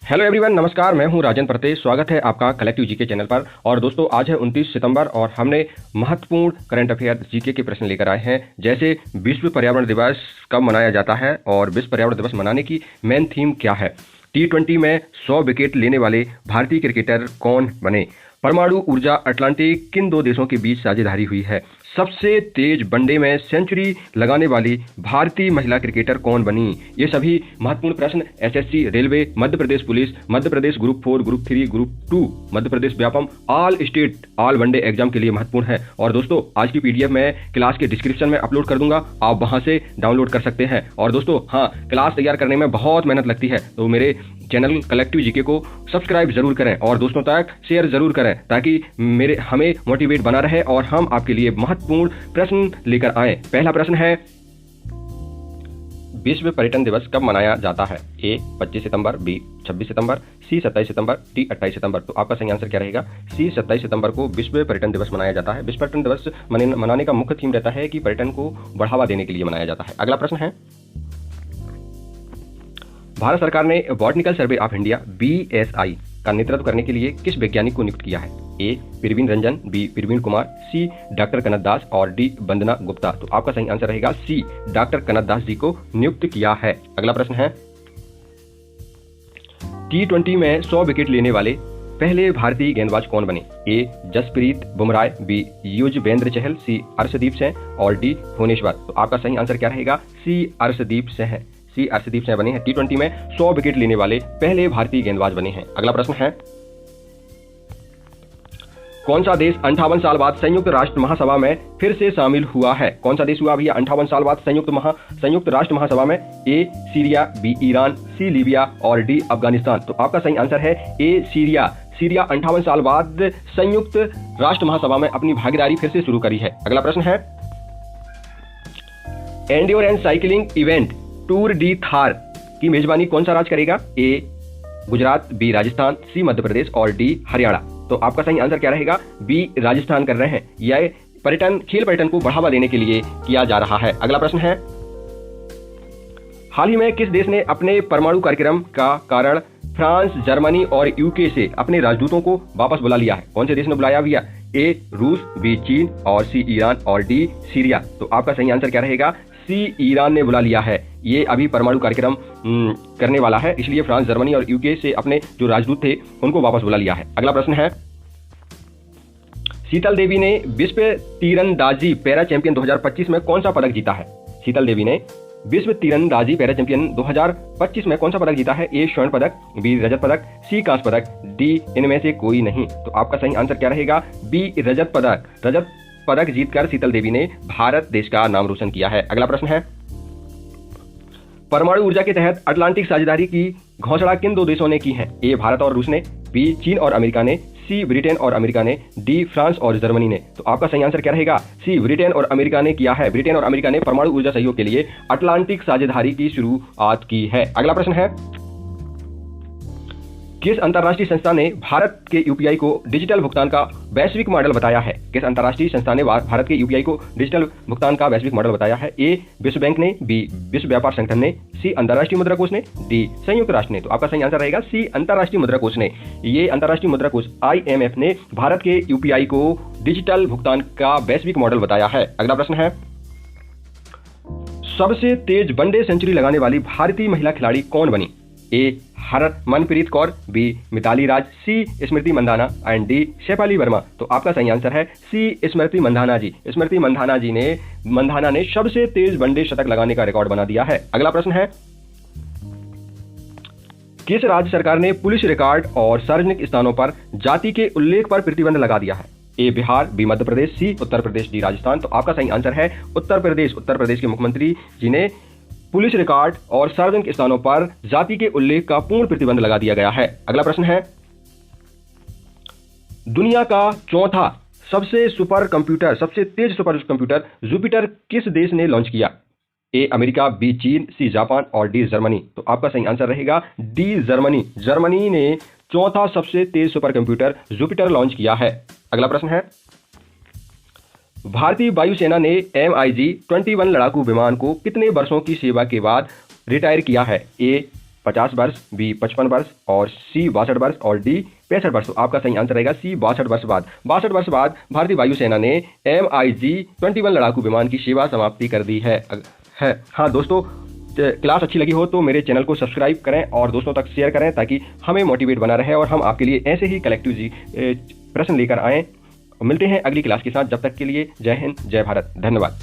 Hello everyone, नमस्कार। मैं हूं राजन परते। स्वागत है आपका कलेक्टिव जीके चैनल पर। और दोस्तों, आज है 29 सितंबर और हमने महत्वपूर्ण करंट अफेयर जीके के प्रश्न लेकर आए हैं। जैसे विश्व पर्यावरण दिवस कब मनाया जाता है और विश्व पर्यावरण दिवस मनाने की मेन थीम क्या है, T20 में 100 विकेट लेने वाले भारतीय क्रिकेटर कौन बने, परमाणु ऊर्जा अटलांटिक किन दो देशों के बीच साझेदारी हुई है, सबसे तेज वनडे में सेंचुरी लगाने वाली भारतीय महिला क्रिकेटर कौन बनी। ये सभी महत्वपूर्ण प्रश्न SSC, railway, Madhya Pradesh police, Madhya Pradesh group 4, group 3, group 2, Madhya Pradesh Vyapam, all state all one day exam के लिए महत्वपूर्ण है। और दोस्तों, आज की पीडीएफ मैं क्लास के डिस्क्रिप्शन में अपलोड कर दूंगा, आप वहां से डाउनलोड कर सकते हैं। और दोस्तों, हाँ, क्लास तैयार करने में बहुत मेहनत लगती है, तो मेरे चैनल कलेक्टिव जीके को सब्सक्राइब जरूर करें और दोस्तों तक शेयर जरूर करें, ताकि हमें मोटिवेट बना रहे और हम आपके लिए महत्वपूर्ण प्रश्न लेकर आए। पहला प्रश्न है, विश्व पर्यटन दिवस कब मनाया जाता है? ए 25 सितंबर, बी 26 सितंबर, सी 27 सितंबर, डी 28 सितंबर। तो आपका सही आंसर क्या रहेगा? सी 27 सितंबर को विश्व पर्यटन दिवस मनाया जाता है। विश्व पर्यटन दिवस मनाने का मुख्य थीम रहता है कि पर्यटन को बढ़ावा देने के लिए मनाया जाता है। अगला प्रश्न है, भारत सरकार ने botanical survey of India BSI का नेतृत्व करने के लिए किस वैज्ञानिक को नियुक्त किया है? ए प्रवीण रंजन, बी प्रवीण कुमार, सी डॉक्टर कनक दास और डी वंदना गुप्ता। तो आपका सही आंसर रहेगा सी, डॉक्टर कनक दास जी को नियुक्त किया है। अगला प्रश्न है, T20 में 100 विकेट लेने वाले पहले भारतीय गेंदबाज कौन बने? ए जसप्रीत बुमराह, बी युजवेंद्र चहल, सी अर्शदीप सिंह और डी भुवनेश्वर। तो आपका सही आंसर क्या रहेगा? सी अर्शदीप सिंह। सी अर्शदीप सिंह बने हैं T20 में 100 विकेट लेने वाले पहले भारतीय गेंदबाज बने हैं। अगला प्रश्न है, कौन सा देश 58 साल बाद संयुक्त राष्ट्र महासभा में फिर से शामिल हुआ है? कौन सा देश हुआ भैया 58 साल बाद संयुक्त राष्ट्र महासभा में? ए सीरिया, बी ईरान, सी लीबिया और डी अफगानिस्तान। तो आपका सही आंसर है ए सीरिया। सीरिया 58 साल बाद संयुक्त राष्ट्र महासभा में अपनी भागीदारी फिर से शुरू करी है। अगला प्रश्न है, endurance cycling event Tour de Thar की मेजबानी कौन सा राज्य करेगा? ए गुजरात, बी राजस्थान, सी मध्य प्रदेश और डी हरियाणा। तो आपका सही आंसर क्या रहेगा? बी राजस्थान कर रहे हैं। यह खेल पर्यटन को बढ़ावा देने के लिए किया जा रहा है। अगला प्रश्न है, हाल ही में किस देश ने अपने परमाणु कार्यक्रम का कारण फ्रांस, जर्मनी और यूके से अपने राजदूतों को वापस बुला लिया है? कौन से देश ने बुलाया भैया? ए रूस, बी चीन और सी ईरान और डी सीरिया। तो आपका सही आंसर क्या रहेगा? सी ईरान ने बुला लिया है। ये अभी परमाणु कार्यक्रम करने वाला है, इसलिए फ्रांस, जर्मनी और यूके से अपने जो राजदूत थे उनको वापस बुला लिया है। अगला प्रश्न है, शीतल देवी ने विश्व तीरंदाजी पैरा चैंपियन 2025 में कौन सा पदक जीता है? शीतल देवी ने विश्व तीरंदाजी पैरा चैंपियन 2025 में कौन सा पदक जीता है? ए स्वर्ण पदक, बी रजत पदक, सी कांस्य पदक, डी इनमें से कोई नहीं। तो आपका सही आंसर क्या रहेगा? बी रजत पदक। रजत पदक जीतकर शीतल देवी ने भारत देश का नाम रोशन किया है। अगला प्रश्न है, परमाणु ऊर्जा के तहत अटलांटिक साझेदारी की घोषणा किन दो देशों ने की है? ए भारत और रूस ने, बी चीन और अमेरिका ने, सी ब्रिटेन और अमेरिका ने, डी फ्रांस और जर्मनी ने। तो आपका सही आंसर क्या रहेगा? सी ब्रिटेन और अमेरिका ने किया है। ब्रिटेन और अमेरिका ने परमाणु ऊर्जा सहयोग के लिए अटलांटिक साझेदारी की शुरुआत की है। अगला प्रश्न है, किस अंतर्राष्ट्रीय संस्था ने भारत के यूपीआई को डिजिटल भुगतान का वैश्विक मॉडल बताया है? किस अंतर्राष्ट्रीय संस्था ने भारत के यूपीआई को डिजिटल भुगतान का वैश्विक मॉडल बताया है? ए विश्व बैंक ने, बी विश्व व्यापार संगठन ने, सी अंतर्राष्ट्रीय मुद्रा कोष ने, डी संयुक्त राष्ट्र ने। तो आपका सही आंसर रहेगा सी अंतर्राष्ट्रीय मुद्रा कोष ने। ये अंतर्राष्ट्रीय मुद्रा कोष IMF ने भारत के यूपीआई को डिजिटल भुगतान का वैश्विक मॉडल बताया है। अगला प्रश्न है, सबसे तेज वनडे सेंचुरी लगाने वाली भारतीय महिला खिलाड़ी कौन बनी? A Harmanpreet Kaur, B Mithali Raj, C Smriti Mandhana and D Shafali Verma. तो आपका सही आंसर है सी स्मृति मंधाना जी। स्मृति मंधाना ने सबसे तेज वनडे शतक लगाने का रिकॉर्ड बना दिया है। अगला प्रश्न है, किस राज्य सरकार ने पुलिस रिकॉर्ड और सार्वजनिक स्थानों पर जाति के उल्लेख पर प्रतिबंध लगा दिया है? ए बिहार, बी मध्य प्रदेश, सी उत्तर प्रदेश, डी राजस्थान। तो आपका सही आंसर है उत्तर प्रदेश। उत्तर प्रदेश के मुख्यमंत्री जी ने पुलिस रिकॉर्ड और सार्वजनिक स्थानों पर जाति के उल्लेख का पूर्ण प्रतिबंध लगा दिया गया है। अगला प्रश्न है, दुनिया का चौथा सबसे तेज सुपर कंप्यूटर जुपिटर किस देश ने लॉन्च किया? ए अमेरिका, बी चीन, सी जापान और डी जर्मनी। तो आपका सही आंसर रहेगा डी जर्मनी। जर्मनी ने चौथा सबसे तेज सुपर कंप्यूटर जुपिटर लॉन्च किया है। अगला प्रश्न है, भारतीय वायुसेना ने MiG-21 लड़ाकू विमान को कितने वर्षों की सेवा के बाद रिटायर किया है? ए 50 वर्ष, बी 55 वर्ष और सी 62 वर्ष और डी 65 वर्ष। तो आपका सही आंसर रहेगा सी 62 वर्ष बाद। 62 वर्ष बाद भारतीय वायुसेना ने MiG-21 लड़ाकू विमान की सेवा समाप्ति कर दी है। हाँ दोस्तों, क्लास अच्छी लगी हो तो मेरे चैनल को सब्सक्राइब करें और दोस्तों तक शेयर करें ताकि हमें मोटिवेट बना रहे और हम आपके लिए ऐसे ही कलेक्टिव जी प्रश्न लेकर आएँ। मिलते हैं अगली क्लास के साथ, जब तक के लिए जय हिंद, जय भारत, धन्यवाद।